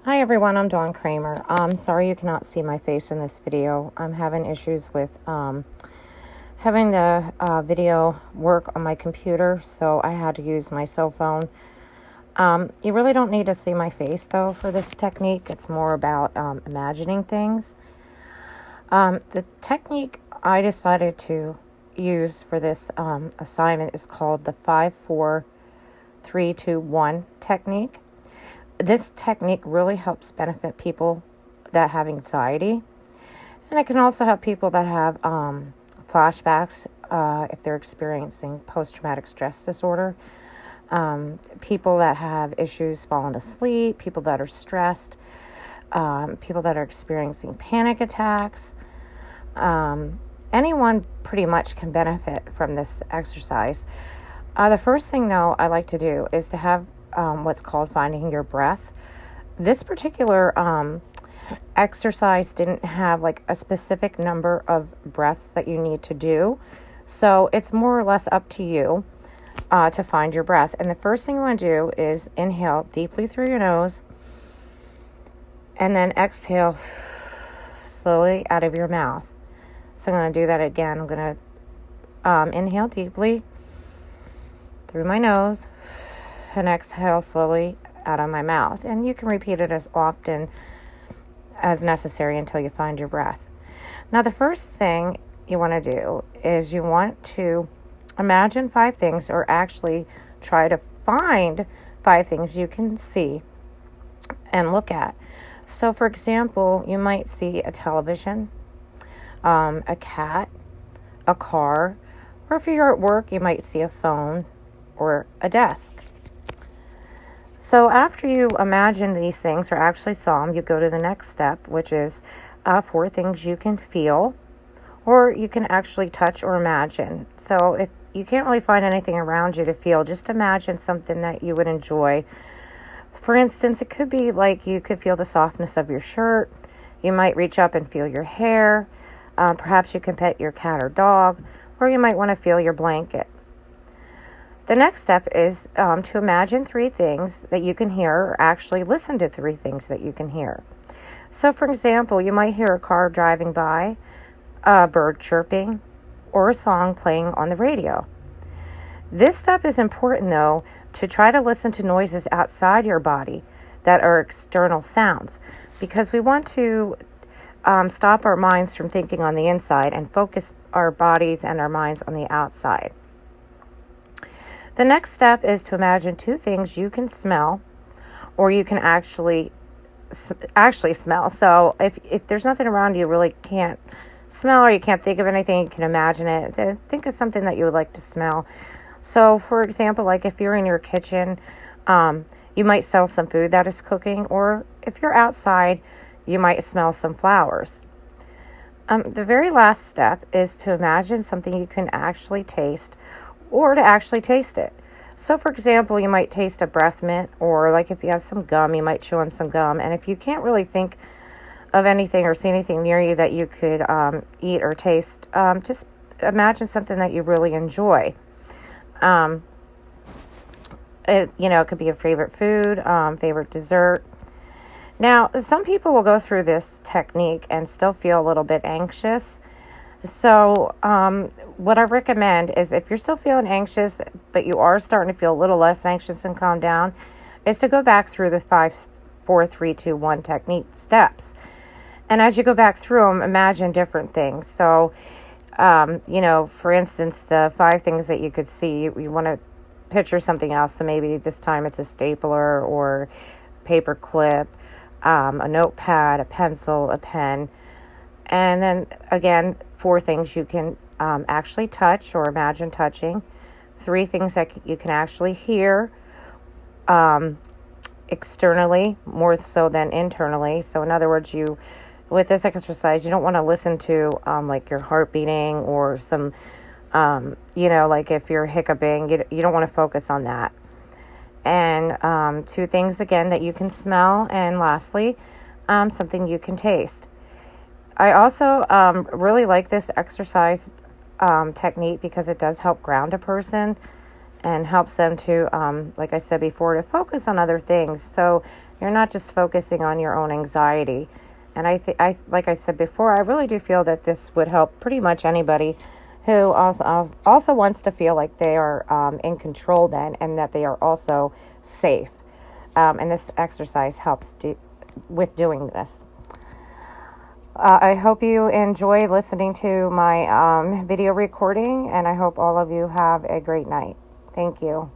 Hi everyone, I'm Dawn Kramer. Sorry you cannot see my face in this video. I'm having issues with having the video work on my computer, so I had to use my cell phone. You really don't need to see my face though for this technique. It's more about imagining things. The technique I decided to use for this assignment is called the 5-4-3-2-1 technique. This technique really helps benefit people that have anxiety, and it can also help people that have flashbacks if they're experiencing post-traumatic stress disorder, people that have issues falling asleep, people that are stressed, people that are experiencing panic attacks. Anyone pretty much can benefit from this exercise. The first thing, though, I like to do is to have what's called finding your breath. This particular exercise didn't have like a specific number of breaths that you need to do, so it's more or less up to you to find your breath. And the first thing you want to do is inhale deeply through your nose and then exhale slowly out of your mouth. So I'm going to do that again. I'm going to inhale deeply through my nose and exhale slowly out of my mouth. And you can repeat it as often as necessary until you find your breath. Now, the first thing you want to do is you want to imagine 5 things, or actually try to find 5 things you can see and look at. So, for example, you might see a television, a cat, a car, or if you're at work, you might see a phone or a desk. So after you imagine these things, or actually saw them, you go to the next step, which is 4 things you can feel, or you can actually touch or imagine. So if you can't really find anything around you to feel, just imagine something that you would enjoy. For instance, it could be like you could feel the softness of your shirt. You might reach up and feel your hair. Perhaps you can pet your cat or dog, or you might want to feel your blanket. The next step is to imagine 3 things that you can hear, or actually listen to 3 things that you can hear. So, for example, you might hear a car driving by, a bird chirping, or a song playing on the radio. This step is important, though, to try to listen to noises outside your body that are external sounds, because we want to stop our minds from thinking on the inside and focus our bodies and our minds on the outside. The next step is to imagine 2 things you can smell, or you can actually smell. So if there's nothing around you really can't smell, or you can't think of anything, you can imagine it. Think of something that you would like to smell. So, for example, like if you're in your kitchen, you might smell some food that is cooking, or if you're outside, you might smell some flowers. The very last step is to imagine something you can actually taste, or to actually taste it. So, for example, you might taste a breath mint, or like if you have some gum, you might chew on some gum. And if you can't really think of anything or see anything near you that you could eat or taste, just imagine something that you really enjoy. It could be a favorite food, favorite dessert. Now, some people will go through this technique and still feel a little bit anxious. So what I recommend is, if you're still feeling anxious, but you are starting to feel a little less anxious and calm down, is to go back through the 5-4-3-2-1 technique steps. And as you go back through them, imagine different things. So, for instance, the 5 things that you could see, you want to picture something else. So maybe this time it's a stapler or paper clip, a notepad, a pencil, a pen. And then again, 4 things you can actually touch or imagine touching. 3 things that you can actually hear externally, more so than internally. So in other words, with this exercise, you don't want to listen to like your heart beating, or some, like if you're hiccuping, you don't want to focus on that. And 2 things again that you can smell. And lastly, something you can taste. I also really like this exercise technique because it does help ground a person and helps them to, like I said before, to focus on other things. So You're not just focusing on your own anxiety. And like I said before, I really do feel that this would help pretty much anybody who also wants to feel like they are in control then, and that they are also safe. And this exercise helps with doing this. I hope you enjoy listening to my video recording, and I hope all of you have a great night. Thank you.